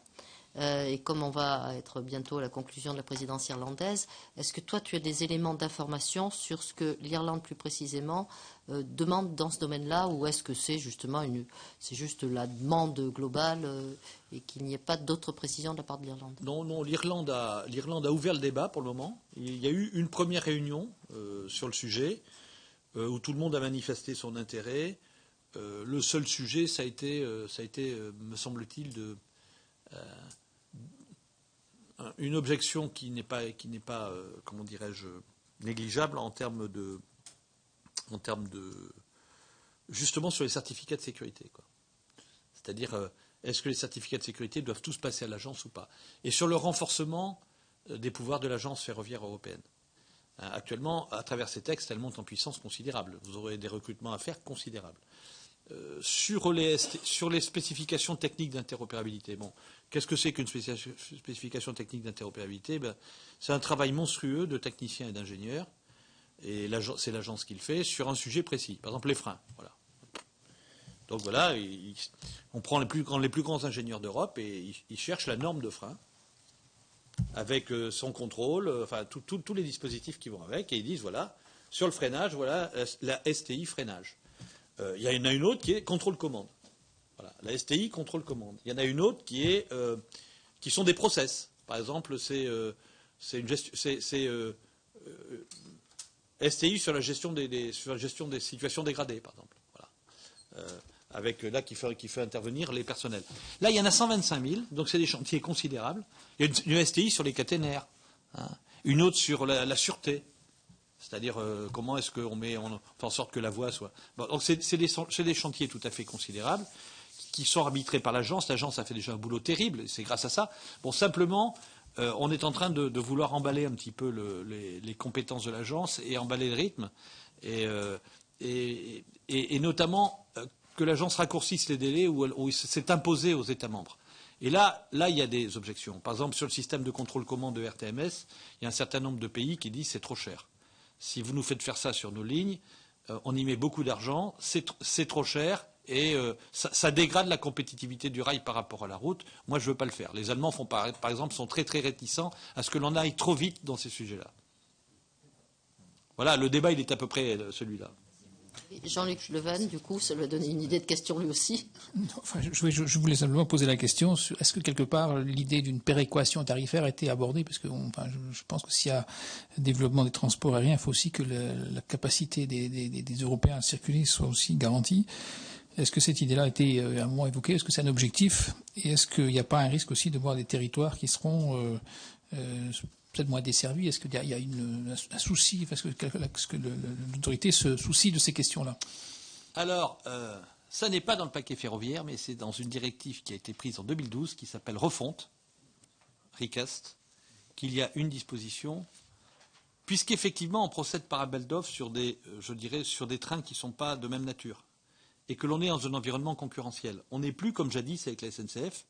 Et comme on va être bientôt à la conclusion de la présidence irlandaise, est-ce que toi tu as des éléments d'information sur ce que l'Irlande plus précisément demande dans ce domaine-là, ou est-ce que c'est justement c'est juste la demande globale et qu'il n'y ait pas d'autres précisions de la part de l'Irlande?
Non, l'Irlande a ouvert le débat pour le moment. Il y a eu une première réunion sur le sujet où tout le monde a manifesté son intérêt. Le seul sujet, ça a été me semble-t-il, une objection qui n'est pas comment dirais-je, négligeable en termes de justement sur les certificats de sécurité, quoi. C'est-à-dire, est-ce que les certificats de sécurité doivent tous passer à l'agence ou pas? Et sur le renforcement des pouvoirs de l'agence ferroviaire européenne. Actuellement, à travers ces textes, elle monte en puissance considérable. Vous aurez des recrutements à faire considérables. Sur les spécifications techniques d'interopérabilité. Bon, qu'est-ce que c'est qu'une spécification technique d'interopérabilité? C'est un travail monstrueux de techniciens et d'ingénieurs, et c'est l'agence qui le fait, sur un sujet précis. Par exemple, les freins. Voilà. Donc voilà, on prend les plus grands ingénieurs d'Europe et ils cherchent la norme de frein, avec son contrôle, enfin tous les dispositifs qui vont avec, et ils disent, voilà, sur le freinage, voilà la STI freinage. Il y en a une autre qui est contrôle-commande. Voilà, la STI contrôle-commande. Il y en a une autre qui sont des process. Par exemple, c'est STI sur la gestion des situations dégradées, par exemple. Voilà. Avec là qui fait intervenir les personnels. Là, il y en a 125 000, donc c'est des chantiers considérables. Il y a une STI sur les caténaires, hein, une autre sur la sûreté. C'est-à-dire comment est-ce qu'on fait en sorte que la voie soit. Bon, donc c'est des chantiers tout à fait considérables qui sont arbitrés par l'agence. L'agence a fait déjà un boulot terrible, c'est grâce à ça. Bon, simplement, on est en train de vouloir emballer un petit peu les compétences de l'agence et emballer le rythme, et notamment que l'agence raccourcisse les délais où c'est imposé aux États membres. Et là, il y a des objections. Par exemple, sur le système de contrôle-commande de RTMS, il y a un certain nombre de pays qui disent c'est trop cher. Si vous nous faites faire ça sur nos lignes, on y met beaucoup d'argent, c'est trop cher, et ça dégrade la compétitivité du rail par rapport à la route. Moi, je ne veux pas le faire. Les Allemands, par exemple, sont très très réticents à ce que l'on aille trop vite dans ces sujets-là. Voilà, le débat, il est à peu près celui-là.
Jean-Luc Leven, du coup, ça lui a donné une idée de question lui aussi.
Enfin, je voulais simplement poser la question, est-ce que quelque part l'idée d'une péréquation tarifaire a été abordée? Parce que je pense que s'il y a développement des transports aériens, il faut aussi que la capacité des Européens à circuler soit aussi garantie. Est-ce que cette idée-là a été à un moment évoquée? Est-ce que c'est un objectif? Et est-ce qu'il n'y a pas un risque aussi de voir des territoires qui seront peut-être moins desservis? Est-ce qu'il y a un souci? Est-ce que l'autorité se soucie de ces questions-là?
Alors, ça n'est pas dans le paquet ferroviaire, mais c'est dans une directive qui a été prise en 2012, qui s'appelle Refonte, Recast, qu'il y a une disposition, puisqu'effectivement on procède par appel d'offres sur des trains qui ne sont pas de même nature, et que l'on est dans un environnement concurrentiel. On n'est plus, comme jadis avec la SNCF,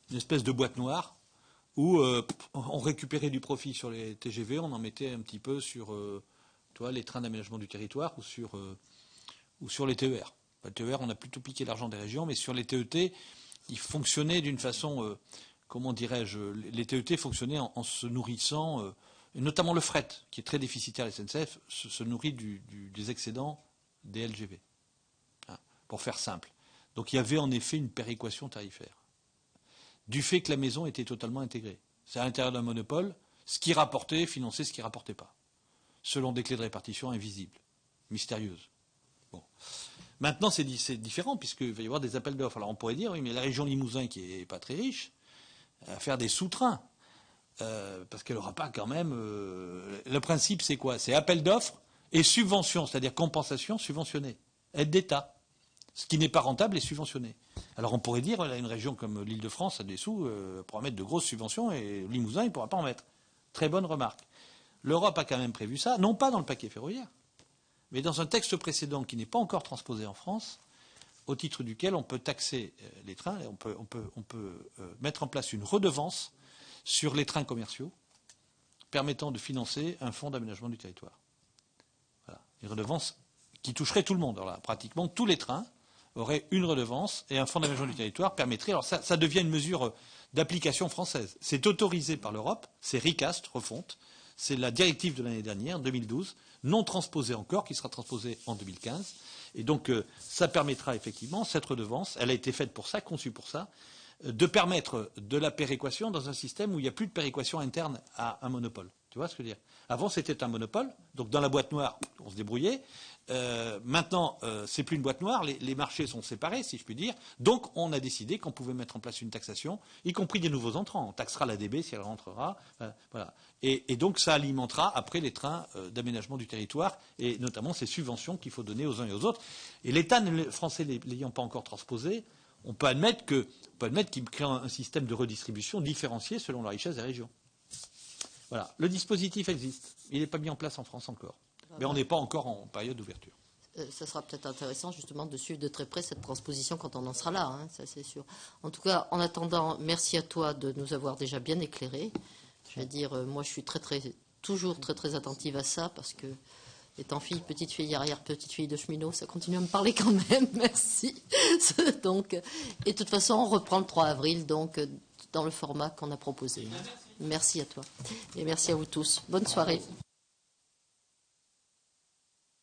une espèce de boîte noire, où on récupérait du profit sur les TGV, on en mettait un petit peu sur les trains d'aménagement du territoire ou sur les TER. Les TER, on a plutôt piqué l'argent des régions, mais sur les TET, ils fonctionnaient d'une façon, comment dirais-je, les TET fonctionnaient en se nourrissant, et notamment le fret, qui est très déficitaire à la SNCF, se nourrit des excédents des LGV, hein, pour faire simple. Donc il y avait en effet une péréquation tarifaire, du fait que la maison était totalement intégrée. C'est à l'intérieur d'un monopole, ce qui rapportait finançait ce qui ne rapportait pas, selon des clés de répartition invisibles, mystérieuses. Bon. Maintenant, c'est différent, puisqu'il va y avoir des appels d'offres. Alors on pourrait dire, oui, mais la région Limousin, qui n'est pas très riche, va faire des sous-trains, parce qu'elle n'aura pas quand même... le principe, c'est quoi? C'est appel d'offres et subvention, c'est-à-dire compensation subventionnée, aide d'État. Ce qui n'est pas rentable est subventionné. Alors on pourrait dire, une région comme l'Île-de-France a des sous, pourra mettre de grosses subventions, et Limousin, il ne pourra pas en mettre. Très bonne remarque. L'Europe a quand même prévu ça, non pas dans le paquet ferroviaire, mais dans un texte précédent qui n'est pas encore transposé en France, au titre duquel on peut taxer les trains, et on peut mettre en place une redevance sur les trains commerciaux permettant de financer un fonds d'aménagement du territoire. Voilà. Une redevance qui toucherait tout le monde. Alors là, pratiquement tous les trains auraient une redevance et un fonds d'aménagement du territoire permettrait. Alors ça devient une mesure d'application française. C'est autorisé par l'Europe, c'est recast, refonte. C'est la directive de l'année dernière, 2012, non transposée encore, qui sera transposée en 2015. Et donc, ça permettra effectivement, cette redevance, elle a été faite pour ça, conçue pour ça, de permettre de la péréquation dans un système où il n'y a plus de péréquation interne à un monopole. Tu vois ce que je veux dire? Avant, c'était un monopole, donc dans la boîte noire, on se débrouillait. Maintenant, c'est plus une boîte noire, les marchés sont séparés, si je puis dire. Donc, on a décidé qu'on pouvait mettre en place une taxation, y compris des nouveaux entrants. On taxera l'ADB si elle rentrera. Voilà. Et donc, ça alimentera après les trains d'aménagement du territoire, et notamment ces subventions qu'il faut donner aux uns et aux autres. Et l'État français l'ayant pas encore transposé, on peut admettre qu'il crée un système de redistribution différencié selon la richesse des régions. Voilà. Le dispositif existe. Il n'est pas mis en place en France encore. Mais on n'est pas encore en période d'ouverture.
Ça sera peut-être intéressant justement de suivre de très près cette transposition quand on en sera là, hein, ça c'est sûr. En tout cas, en attendant, merci à toi de nous avoir déjà bien éclairés. Je veux dire, moi je suis toujours très attentive à ça parce que étant petite fille, arrière-petite fille de cheminot, ça continue à me parler quand même, merci. Donc, et de toute façon, on reprend le 3 avril, donc dans le format qu'on a proposé. Merci à toi et merci à vous tous. Bonne soirée.